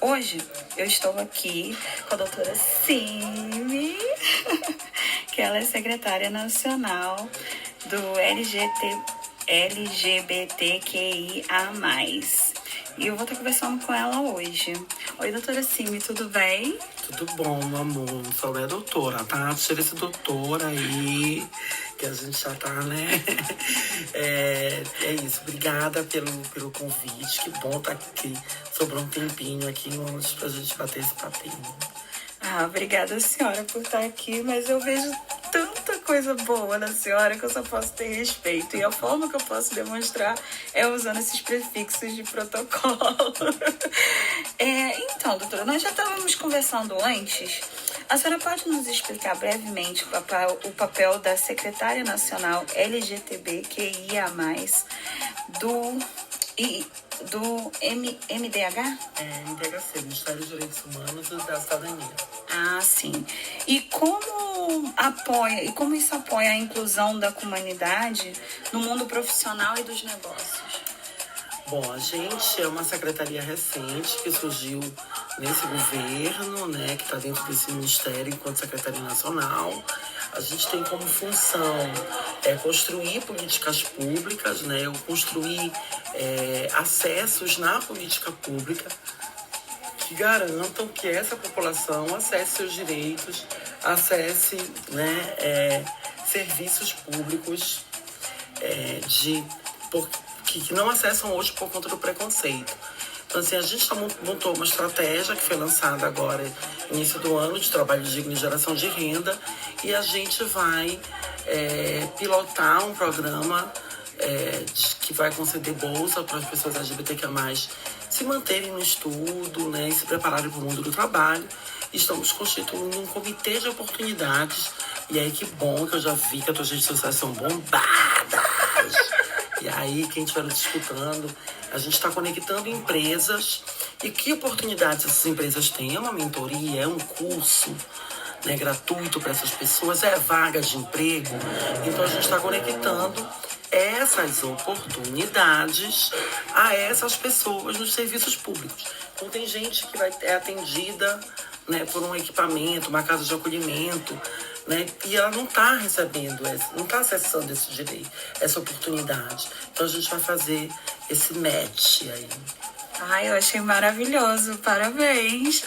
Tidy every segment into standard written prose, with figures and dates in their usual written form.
Hoje eu estou aqui com a doutora Simi, que ela é secretária nacional do LGBTQIA+. E eu vou estar conversando com ela hoje. Oi, doutora Simi, tudo bem? Tudo bom, meu amor. Só é doutora, tá? Tira esse doutor aí, que a gente já tá, né? É isso. Obrigada pelo convite. Que bom estar aqui. Sobrou um tempinho aqui hoje pra gente bater esse papinho. Obrigada, senhora, por estar aqui, mas eu vejo tanta coisa boa na senhora que eu só posso ter respeito. E a forma que eu posso demonstrar é usando esses prefixos de protocolo. Então, doutora, nós já estávamos conversando antes. A senhora pode nos explicar brevemente o papel da secretária nacional LGBTQIA+, do MDH? MDHC, Ministério dos Direitos Humanos e da Cidadania. Sim. E como isso apoia a inclusão da comunidade no mundo profissional e dos negócios? Bom, a gente é uma secretaria recente que surgiu nesse governo, né, que está dentro desse ministério enquanto Secretaria Nacional. A gente tem como função construir políticas públicas, né, construir acessos na política pública que garantam que essa população acesse seus direitos, acesse, né, serviços públicos que não acessam hoje por conta do preconceito. Então, assim, a gente montou uma estratégia que foi lançada agora, início do ano, de trabalho digno e geração de renda, e a gente vai pilotar um programa que vai conceder bolsa para as pessoas LGBTQIA+, se manterem no estudo, né, e se prepararem para o mundo do trabalho. Estamos constituindo um comitê de oportunidades, e aí que bom que eu já vi que as redes sociais são bombadas. E aí, quem estiver disputando, a gente está conectando empresas. E que oportunidades essas empresas têm? É uma mentoria, é um curso, né, gratuito para essas pessoas, é vaga de emprego. Então, a gente está conectando essas oportunidades a essas pessoas nos serviços públicos. Então, tem gente que vai ser atendida, né, por um equipamento, uma casa de acolhimento, né, e ela não está recebendo, não está acessando esse direito, essa oportunidade. Então a gente vai fazer esse match aí. Eu achei maravilhoso, parabéns.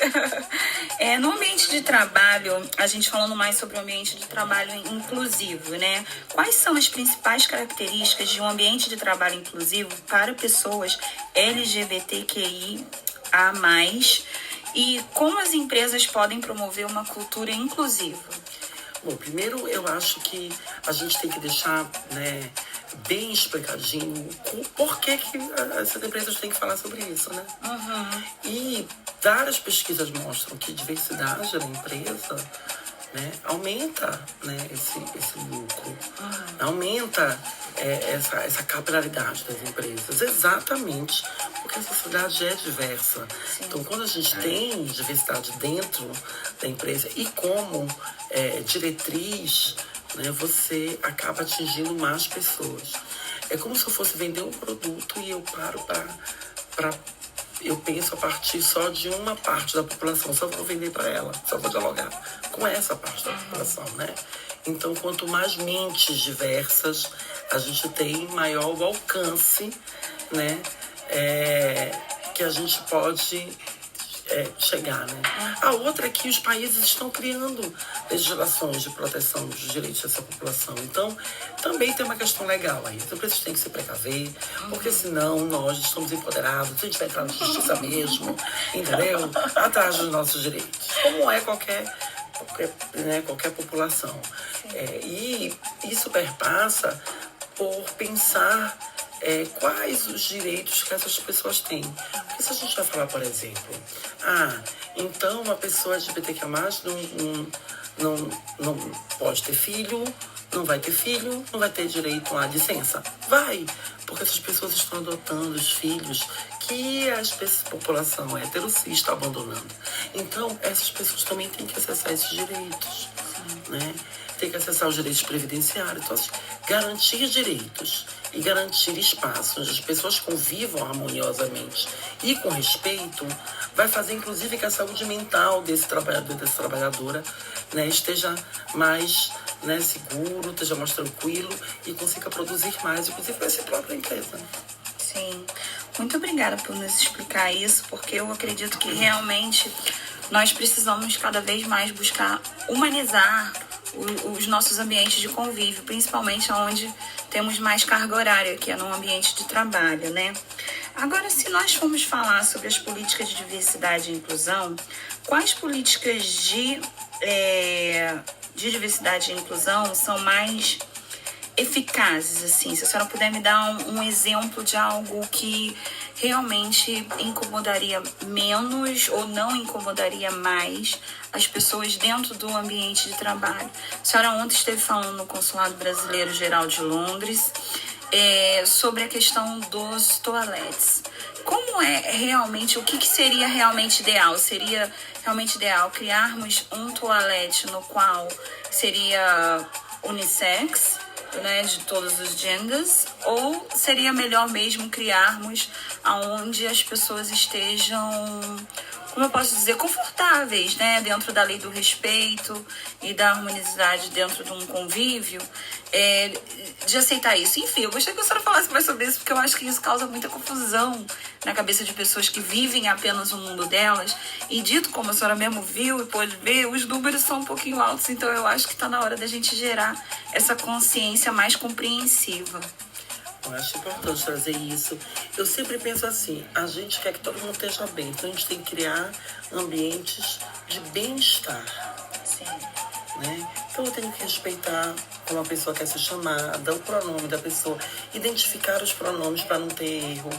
No ambiente de trabalho, a gente falando mais sobre o ambiente de trabalho inclusivo, né? Quais são as principais características de um ambiente de trabalho inclusivo para pessoas LGBTQIA+, e como as empresas podem promover uma cultura inclusiva? Bom, primeiro eu acho que a gente tem que deixar, né, bem explicadinho por que essas empresas têm que falar sobre isso, né? Uhum. E várias pesquisas mostram que diversidade na empresa, né, aumenta, né, esse lucro, aumenta essa capilaridade das empresas, exatamente porque a sociedade é diversa. Sim. Então, quando a gente tem diversidade dentro da empresa e como diretriz, né, você acaba atingindo mais pessoas. É como se eu fosse vender um produto e eu paro eu penso a partir só de uma parte da população, só vou vender para ela, só vou dialogar com essa parte da população, né? Então, quanto mais mentes diversas, a gente tem maior o alcance, né? Que a gente pode chegar, né? A outra é que os países estão criando legislações de proteção dos direitos dessa população. Então, também tem uma questão legal aí. As empresas têm que se precaver, porque senão nós estamos empoderados, a gente vai entrar na justiça mesmo, entendeu? Atrás dos nossos direitos. Como é qualquer população. E isso perpassa por pensar quais os direitos que essas pessoas têm. Porque se a gente vai falar, por exemplo, então uma pessoa LGBTQIA+, não pode ter filho, não vai ter filho, não vai ter direito à licença. Vai, porque essas pessoas estão adotando os filhos que a população heterossexual está abandonando. Então, essas pessoas também têm que acessar esses direitos, né? ter que acessar os direitos previdenciários. Então, assim, garantir direitos e garantir espaços onde as pessoas convivam harmoniosamente e com respeito vai fazer, inclusive, que a saúde mental desse trabalhador, dessa trabalhadora, né, esteja mais, né, seguro, esteja mais tranquilo e consiga produzir mais, inclusive para essa própria empresa. Sim. Muito obrigada por nos explicar isso, porque eu acredito que realmente nós precisamos cada vez mais buscar humanizar os nossos ambientes de convívio, principalmente onde temos mais carga horária, que é no ambiente de trabalho, né? Agora, se nós formos falar sobre as políticas de diversidade e inclusão, quais políticas de diversidade e inclusão são mais eficazes, assim? Se a senhora puder me dar um exemplo de algo que realmente incomodaria menos ou não incomodaria mais as pessoas dentro do ambiente de trabalho. A senhora ontem esteve falando no Consulado Brasileiro Geral de Londres sobre a questão dos toaletes. Como é realmente, o que seria realmente ideal? Seria realmente ideal criarmos um toalete no qual seria unissex, né, de todos os genders, ou seria melhor mesmo criarmos aonde as pessoas estejam, como eu posso dizer, confortáveis, né, dentro da lei do respeito e da harmonicidade dentro de um convívio, de aceitar isso. Enfim, eu gostaria que a senhora falasse mais sobre isso, porque eu acho que isso causa muita confusão na cabeça de pessoas que vivem apenas o mundo delas. E dito como a senhora mesmo viu e pôde ver, os números são um pouquinho altos, então eu acho que está na hora da gente gerar essa consciência mais compreensiva. Eu acho importante trazer isso. Eu sempre penso assim, a gente quer que todo mundo esteja bem, então a gente tem que criar ambientes de bem-estar. Sim. Né? Então eu tenho que respeitar como a pessoa quer ser chamada, o pronome da pessoa, identificar os pronomes para não ter erro,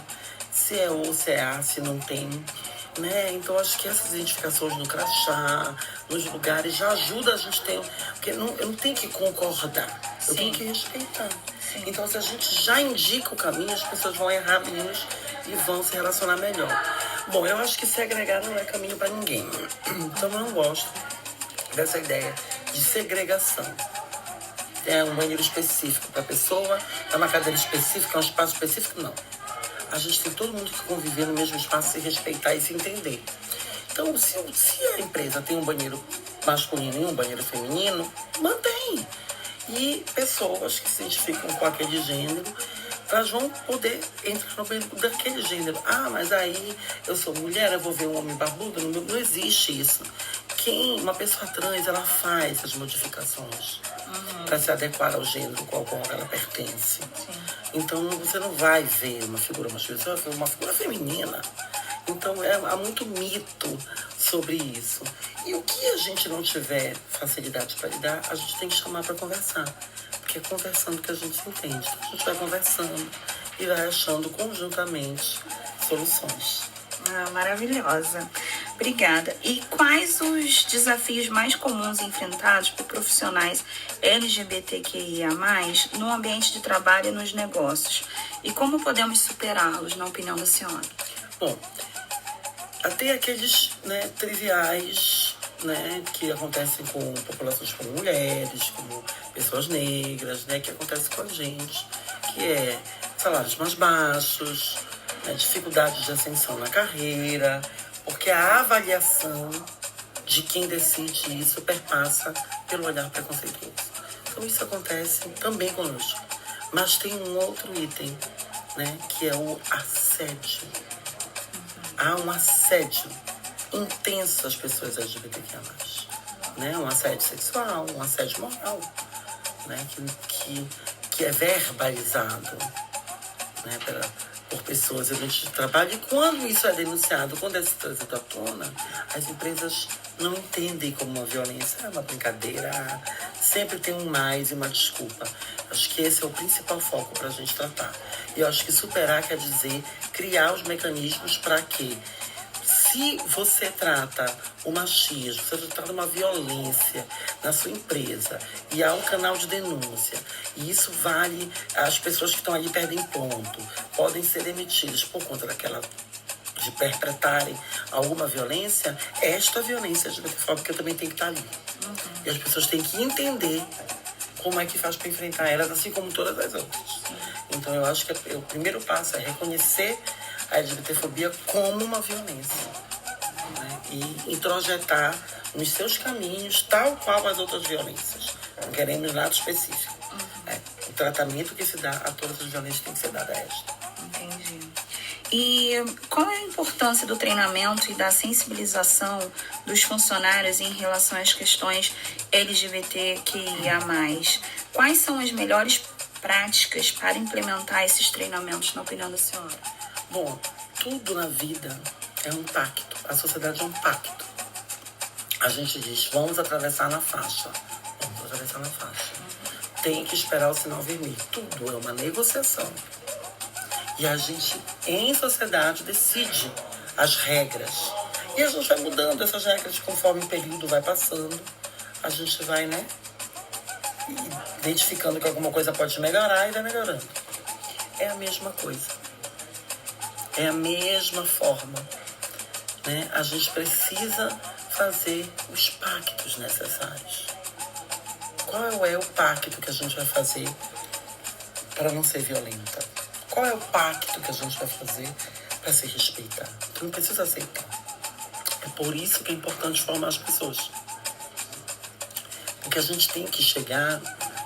se é o, se é a, se não tem. Né? Então acho que essas identificações no crachá, nos lugares, já ajuda a gente ter. Porque eu não tenho que concordar, eu tenho que respeitar. Sim. Então se a gente já indica o caminho, as pessoas vão errar menos e vão se relacionar melhor. Bom, eu acho que segregar não é caminho para ninguém. Então eu não gosto dessa ideia de segregação. É um banheiro específico para a pessoa, é uma cadeira específica, é um espaço específico, não. A gente tem todo mundo que conviver no mesmo espaço, se respeitar e se entender. Então, se a empresa tem um banheiro masculino e um banheiro feminino, mantém. E pessoas que se identificam com aquele gênero, elas vão poder entrar no banheiro daquele gênero. Ah, mas aí eu sou mulher, eu vou ver um homem barbudo? Não existe isso. Uma pessoa trans, ela faz as modificações para se adequar ao gênero ao qual ela pertence. Sim. Então, você não vai ver uma figura masculina, você vai ver uma figura feminina. Então, há muito mito sobre isso. E o que a gente não tiver facilidade para lidar, a gente tem que chamar para conversar. Porque é conversando que a gente se entende. Então, a gente vai conversando e vai achando conjuntamente soluções. Maravilhosa. Obrigada. E quais os desafios mais comuns enfrentados por profissionais LGBTQIA+, no ambiente de trabalho e nos negócios? E como podemos superá-los, na opinião da senhora? Bom, até aqueles, né, triviais, né, que acontecem com populações como mulheres, como pessoas negras, né, que acontecem com a gente, que é salários mais baixos, né, dificuldade de ascensão na carreira, porque a avaliação de quem decide isso perpassa pelo olhar preconceituoso. Então isso acontece também conosco. Mas tem um outro item, né, que é o assédio. Há um assédio intenso às pessoas LGBTQIA+, né? Um assédio sexual, um assédio moral, né? Que é verbalizado, né? Por pessoas de trabalho. E quando isso é denunciado, quando é trazido à tona, as empresas não entendem como uma violência, é uma brincadeira, sempre tem um mais e uma desculpa. Acho que esse é o principal foco para a gente tratar. E eu acho que superar quer dizer criar os mecanismos para que, se você trata o machismo, se você trata uma violência na sua empresa e há um canal de denúncia, e isso vale, as pessoas que estão ali perdem ponto, podem ser demitidas por conta de perpetrarem alguma violência, esta violência LGBTfóbica também tem que estar ali. E as pessoas têm que entender como é que faz para enfrentar elas, assim como todas as outras. Então eu acho que o primeiro passo é reconhecer a LGBTfobia como uma violência, né? E introjetar nos seus caminhos, tal qual as outras violências. Não queremos nada específico. O tratamento que se dá a todas as violências tem que ser dado a esta. Entendi. E qual é a importância do treinamento e da sensibilização dos funcionários em relação às questões LGBTQIA+. Quais são as melhores práticas para implementar esses treinamentos, na opinião da senhora? Bom, tudo na vida é um pacto. A sociedade é um pacto. A gente diz, vamos atravessar na faixa. Vamos atravessar na faixa. Tem que esperar o sinal vermelho. Tudo é uma negociação. E a gente, em sociedade, decide as regras. E a gente vai mudando essas regras conforme o período vai passando. A gente vai, né, identificando que alguma coisa pode melhorar e vai melhorando. É a mesma coisa. É a mesma forma, né? A gente precisa fazer os pactos necessários. Qual é o pacto que a gente vai fazer para não ser violenta? Qual é o pacto que a gente vai fazer para se respeitar? Tu não precisa aceitar. É por isso que é importante formar as pessoas. Porque a gente tem que chegar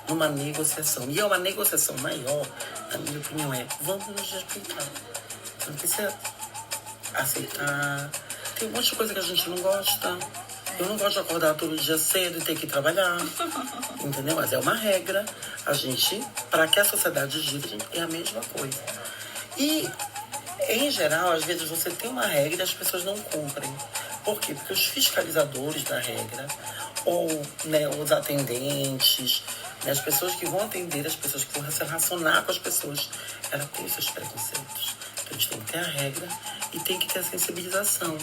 numa negociação. E é uma negociação maior, na minha opinião, vamos nos respeitar. Você não precisa aceitar. Tem um monte de coisa que a gente não gosta. Eu não gosto de acordar todo dia cedo e ter que trabalhar. Entendeu? Mas é uma regra. A gente, para que a sociedade gire, é a mesma coisa. E, em geral, às vezes você tem uma regra e as pessoas não cumprem. Por quê? Porque os fiscalizadores da regra, ou, né, os atendentes, né, as pessoas que vão atender, as pessoas que vão se relacionar com as pessoas, elas têm os seus preconceitos. Então, a gente tem que ter a regra e tem que ter a sensibilização,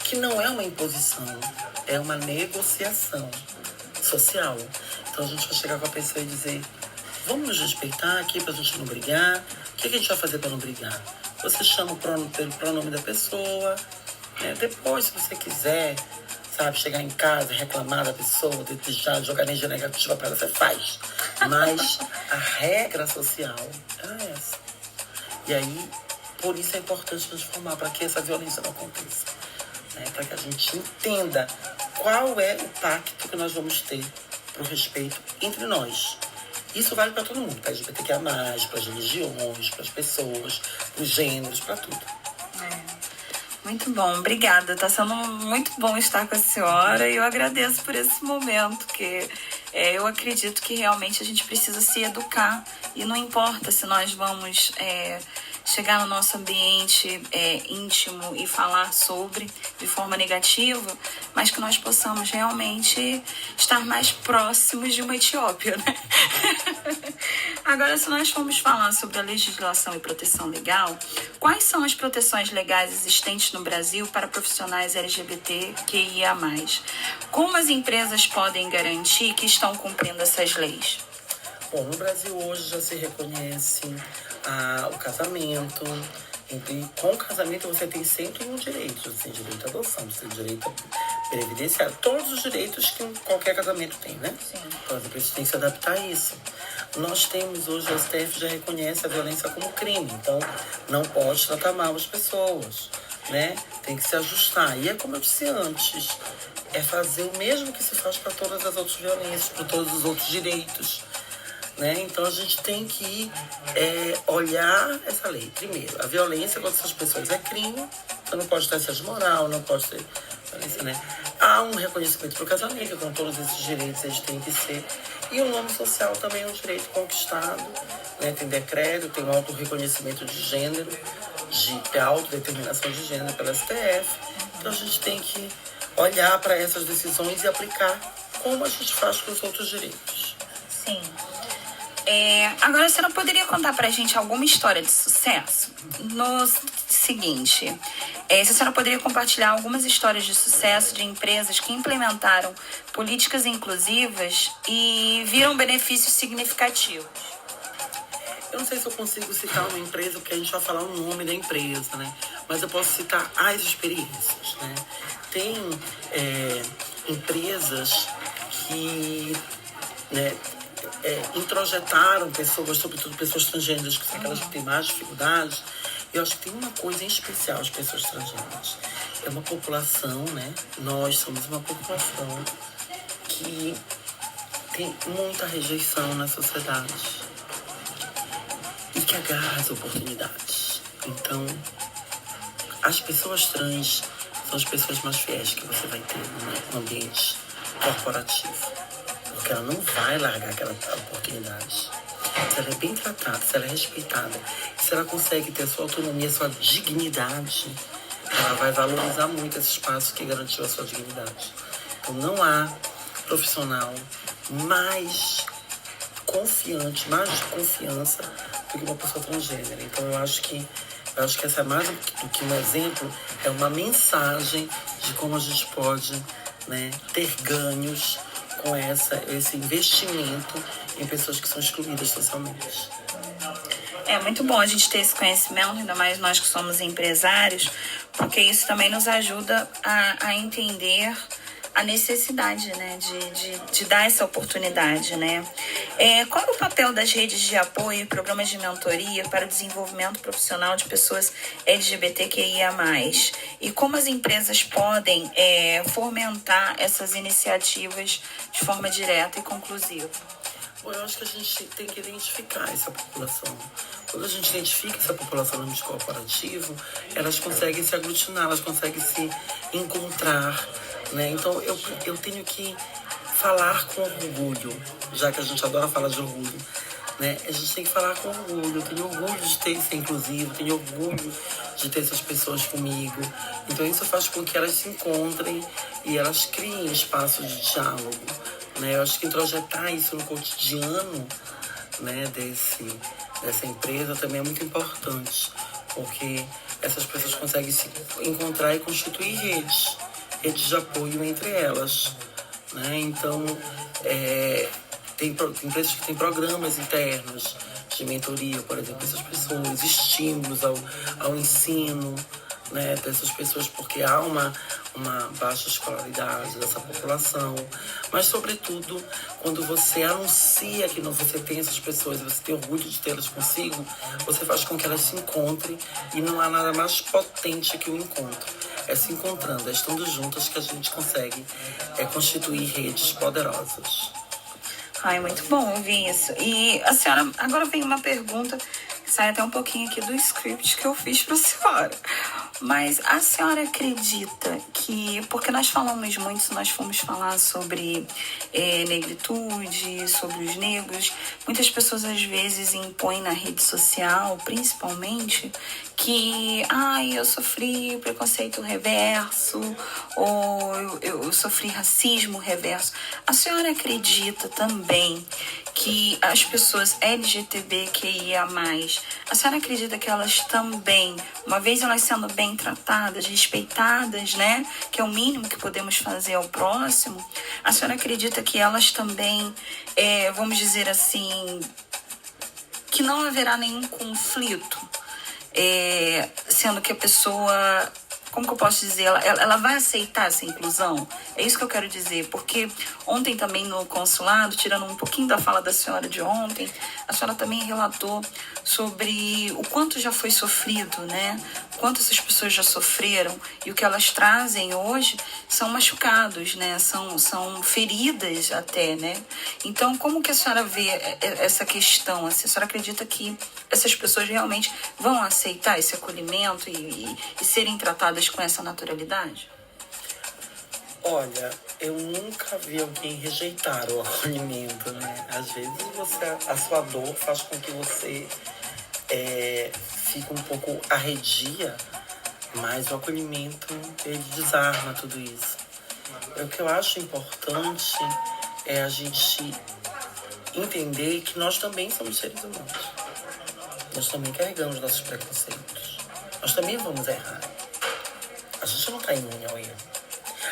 que não é uma imposição, é uma negociação social. Então a gente vai chegar com a pessoa e dizer, vamos nos respeitar aqui pra gente não brigar. O que a gente vai fazer pra não brigar? Você chama pelo pronome da pessoa, né? Depois, se você quiser, sabe, chegar em casa, reclamar da pessoa, desejar, jogar energia negativa pra ela, você faz. Mas a regra social é essa. E aí, por isso é importante nos formar, para que essa violência não aconteça. Né? Para que a gente entenda qual é o pacto que nós vamos ter para o respeito entre nós. Isso vale para todo mundo, para LGBTQIA+, para as religiões, para as pessoas, para os gêneros, para tudo. Muito bom, obrigada. Está sendo muito bom estar com a senhora e eu agradeço por esse momento, que eu acredito que realmente a gente precisa se educar e não importa se nós vamos chegar no nosso ambiente íntimo e falar sobre de forma negativa, mas que nós possamos realmente estar mais próximos de uma Etiópia, né? Agora, se nós formos falar sobre a legislação e proteção legal, quais são as proteções legais existentes no Brasil para profissionais LGBTQIA+. Como as empresas podem garantir que estão cumprindo essas leis? Bom, no Brasil hoje já se reconhece o casamento. E com o casamento você tem sempre um direito. Você tem direito à adoção, você tem direito à previdência, todos os direitos que qualquer casamento tem, né? Sim. Então a gente tem que se adaptar a isso. Nós temos hoje, o STF já reconhece a violência como crime, então não pode tratar mal as pessoas, né? Tem que se ajustar. E é como eu disse antes, é fazer o mesmo que se faz para todas as outras violências, para todos os outros direitos. Né? Então a gente tem que olhar essa lei. Primeiro, a violência contra essas pessoas é crime, então não pode ter assédio moral, não pode ter violência, né? Há um reconhecimento para o casamento, então todos esses direitos eles têm que ser. E o nome social também é um direito conquistado, né? Tem decreto, tem auto-reconhecimento de gênero, de autodeterminação de gênero pela STF. Então a gente tem que olhar para essas decisões e aplicar como a gente faz com os outros direitos. Sim. Agora, a senhora poderia contar pra gente alguma história de sucesso? No seguinte, se a senhora poderia compartilhar algumas histórias de sucesso de empresas que implementaram políticas inclusivas e viram benefícios significativos. Eu não sei se eu consigo citar uma empresa, porque a gente vai falar o nome da empresa, né? Mas eu posso citar as experiências, né? Tem empresas que, né, introjetaram pessoas, sobretudo pessoas transgêneras, que são aquelas que têm mais dificuldades. Eu acho que tem uma coisa em especial as pessoas transgêneras. É uma população, né? Nós somos uma população que tem muita rejeição na sociedade e que agarra as oportunidades. Então, as pessoas trans são as pessoas mais fiéis que você vai ter no ambiente corporativo. Porque ela não vai largar aquela oportunidade. Se ela é bem tratada, se ela é respeitada, se ela consegue ter a sua autonomia, a sua dignidade, ela vai valorizar muito esse espaço que garantiu a sua dignidade. Então não há profissional mais confiante, mais de confiança do que uma pessoa transgênera. Então eu acho que essa é mais do que um exemplo, é uma mensagem de como a gente pode, né, ter ganhos com esse investimento em pessoas que são excluídas socialmente. É muito bom a gente ter esse conhecimento, ainda mais nós que somos empresários, porque isso também nos ajuda a entender a necessidade, né, de dar essa oportunidade, né? Qual é o papel das redes de apoio e programas de mentoria para o desenvolvimento profissional de pessoas LGBTQIA+. E como as empresas podem fomentar essas iniciativas de forma direta e conclusiva? Bom, eu acho que a gente tem que identificar essa população. Quando a gente identifica essa população no ambiente corporativo, elas conseguem se aglutinar, elas conseguem se encontrar, né? Então, eu tenho que falar com orgulho, já que a gente adora falar de orgulho, né? A gente tem que falar com orgulho. Eu tenho orgulho de ter isso inclusivo, tenho orgulho de ter essas pessoas comigo. Então, isso faz com que elas se encontrem e elas criem espaços de diálogo, né? Eu acho que introjetar isso no cotidiano, né, dessa empresa também é muito importante, porque essas pessoas conseguem se encontrar e constituir redes de apoio entre elas, né? Então, tem empresas que têm programas internos de mentoria, por exemplo, essas pessoas, estímulos ao ensino, né, dessas pessoas, porque há uma baixa escolaridade dessa população. Mas, sobretudo, quando você anuncia que você tem essas pessoas, você tem orgulho de tê-las consigo, você faz com que elas se encontrem, e não há nada mais potente que o encontro. É se encontrando, é estando juntas que a gente consegue constituir redes poderosas. Ai, muito bom ouvir isso. E a senhora, agora vem uma pergunta que sai até um pouquinho aqui do script que eu fiz para a senhora. Mas a senhora acredita que, porque nós falamos muito, nós fomos falar sobre negritude, sobre os negros, muitas pessoas às vezes impõem na rede social, principalmente, que eu sofri preconceito reverso, ou eu sofri racismo reverso. A senhora acredita também que as pessoas LGBTQIA+, a senhora acredita que elas também, uma vez elas sendo bem tratadas, respeitadas, né, que é o mínimo que podemos fazer ao próximo, a senhora acredita que elas também, vamos dizer assim, que não haverá nenhum conflito, sendo que a pessoa, como que eu posso dizer, ela vai aceitar essa inclusão? É isso que eu quero dizer, porque ontem também no consulado, tirando um pouquinho da fala da senhora de ontem, a senhora também relatou sobre o quanto já foi sofrido, né? Quanto essas pessoas já sofreram, e o que elas trazem hoje são machucados, né? São feridas até, né? Então, como que a senhora vê essa questão? Assim, a senhora acredita que essas pessoas realmente vão aceitar esse acolhimento e serem tratadas com essa naturalidade? Olha, eu nunca vi alguém rejeitar o acolhimento, né? Às vezes a sua dor faz com que você fique um pouco arredia, mas o acolhimento, ele desarma tudo isso. O que eu acho importante é a gente entender que nós também somos seres humanos. Nós também carregamos nossos preconceitos. Nós também vamos errar. A gente não está imune ao erro.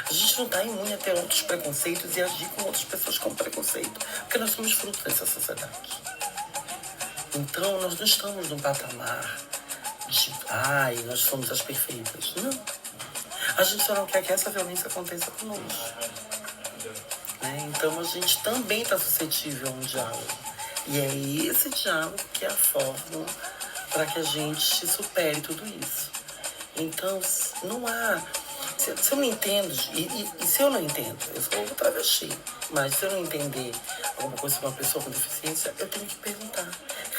A gente não está imune a ter outros preconceitos e agir com outras pessoas com preconceito, porque nós somos fruto dessa sociedade. Então, nós não estamos num patamar de, nós somos as perfeitas. Não. A gente só não quer que essa violência aconteça conosco. né? Então a gente também está suscetível a um diálogo. E é esse diálogo que é a fórmula para que a gente supere tudo isso. Então, não há... Se eu não entendo, e se eu não entendo, eu sou travesti, mas se eu não entender alguma coisa sobre uma pessoa com deficiência, eu tenho que perguntar.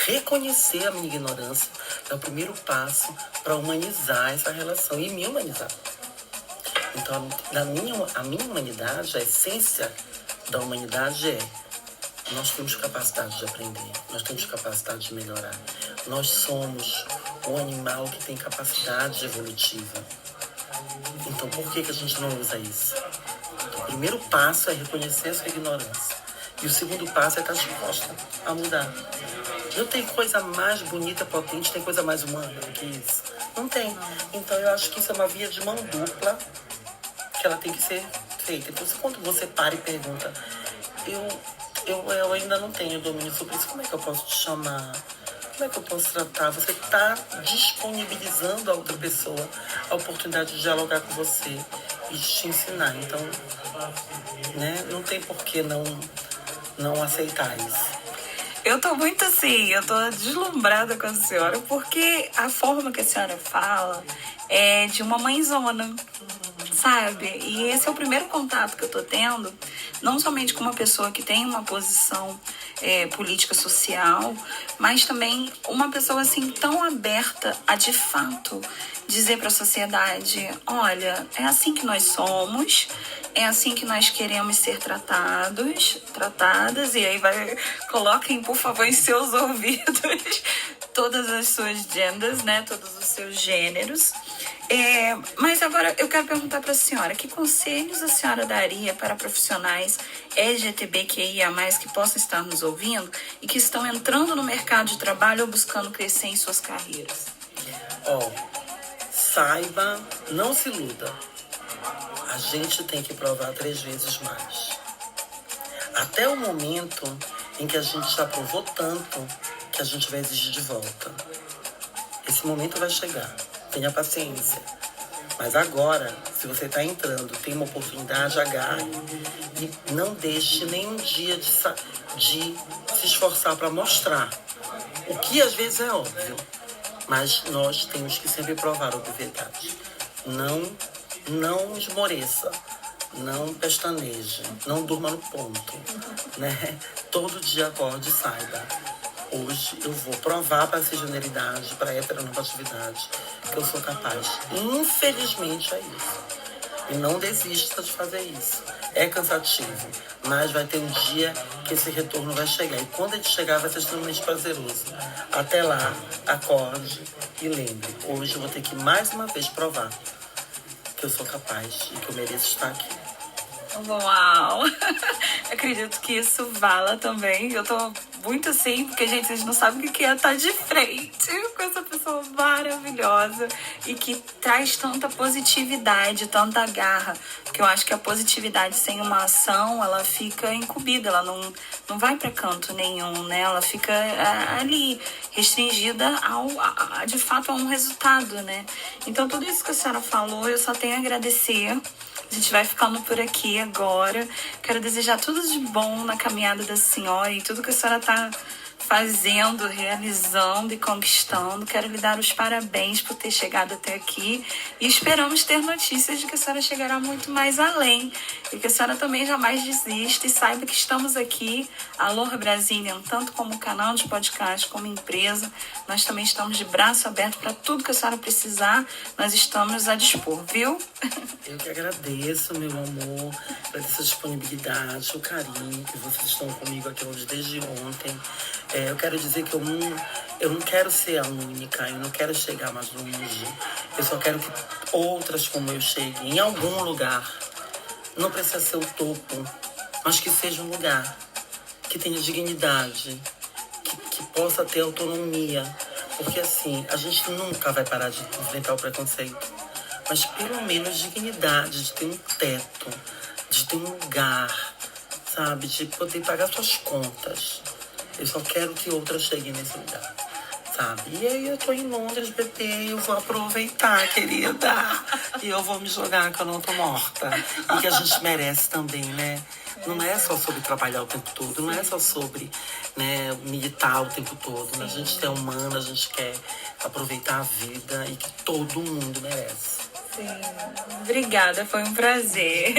Reconhecer a minha ignorância é o primeiro passo para humanizar essa relação e me humanizar. Então, a minha humanidade, a essência da humanidade é: nós temos capacidade de aprender, nós temos capacidade de melhorar. Nós somos um animal que tem capacidade evolutiva. Então, por que a gente não usa isso? Então, o primeiro passo é reconhecer a sua ignorância. E o segundo passo é estar disposta a mudar. Não tem coisa mais bonita, potente, tem coisa mais humana do que isso. Não tem. Então, eu acho que isso é uma via de mão dupla que ela tem que ser feita. Então, quando você para e pergunta, eu ainda não tenho domínio sobre isso, como é que eu posso te chamar? Como é que eu posso tratar? Você está disponibilizando a outra pessoa a oportunidade de dialogar com você e de te ensinar. Então, né, não tem por que não aceitar isso. Eu tô muito assim, eu tô deslumbrada com a senhora, porque a forma que a senhora fala é de uma mãezona, sabe? E esse é o primeiro contato que eu tô tendo, não somente com uma pessoa que tem uma posição política social, mas também uma pessoa assim tão aberta a de fato dizer para a sociedade: olha, é assim que nós somos, é assim que nós queremos ser tratadas, e aí coloquem, por favor, em seus ouvidos todas as suas genders, né, todos os seus gêneros. Mas agora eu quero perguntar para a senhora, que conselhos a senhora daria para profissionais LGBTQIA+, que possam estar nos ouvindo e que estão entrando no mercado de trabalho ou buscando crescer em suas carreiras? Saiba, não se iluda. A gente tem que provar 3 vezes mais. Até o momento em que a gente já provou tanto que a gente vai exigir de volta. Esse momento vai chegar. Tenha paciência. Mas agora, se você está entrando, tem uma oportunidade, agarre. E não deixe nenhum dia de se esforçar para mostrar. O que às vezes é óbvio. Mas nós temos que sempre provar a obviedade. Não esmoreça. Não pestaneje. Não durma no ponto. Né? Todo dia acorde e saiba: hoje eu vou provar para a cisgeneridade, para a heteronormatividade, que eu sou capaz. Infelizmente é isso. E não desista de fazer isso. É cansativo, mas vai ter um dia que esse retorno vai chegar. E quando ele chegar, vai ser extremamente prazeroso. Até lá, acorde e lembre: hoje eu vou ter que mais uma vez provar que eu sou capaz e que eu mereço estar aqui. Uau! Acredito que isso vala também. Eu tô muito assim, porque, gente, vocês não sabem o que é estar de frente com essa pessoa maravilhosa e que traz tanta positividade, tanta garra. Porque eu acho que a positividade sem uma ação, ela fica incumbida, ela não vai pra canto nenhum, né? Ela fica ali, restringida de fato a um resultado, né? Então, tudo isso que a senhora falou, eu só tenho a agradecer. A gente vai ficando por aqui agora. Quero desejar tudo de bom na caminhada da senhora e tudo que a senhora está fazendo, realizando e conquistando. Quero lhe dar os parabéns por ter chegado até aqui e esperamos ter notícias de que a senhora chegará muito mais além e que a senhora também jamais desista e saiba que estamos aqui, Alô Brasília, tanto como canal de podcast, como empresa. Nós também estamos de braço aberto para tudo que a senhora precisar. Nós estamos a dispor, viu? Eu que agradeço, meu amor, por essa disponibilidade, o carinho que vocês estão comigo aqui hoje desde ontem. Eu quero dizer que eu não quero ser a única, eu não quero chegar mais longe. Eu só quero que outras como eu cheguem em algum lugar. Não precisa ser o topo, mas que seja um lugar que tenha dignidade, que possa ter autonomia. Porque assim, a gente nunca vai parar de enfrentar o preconceito. Mas pelo menos dignidade, de ter um teto, de ter um lugar, sabe? De poder pagar suas contas. Eu só quero que outras cheguem nesse lugar, sabe? E aí eu tô em Londres, bebê, e eu vou aproveitar, querida. E eu vou me jogar que eu não tô morta. E que a gente merece também, né? Não é só sobre trabalhar o tempo todo, não é só sobre, né, militar o tempo todo. A gente é humano, a gente quer aproveitar a vida e que todo mundo merece. Sim. Obrigada, foi um prazer.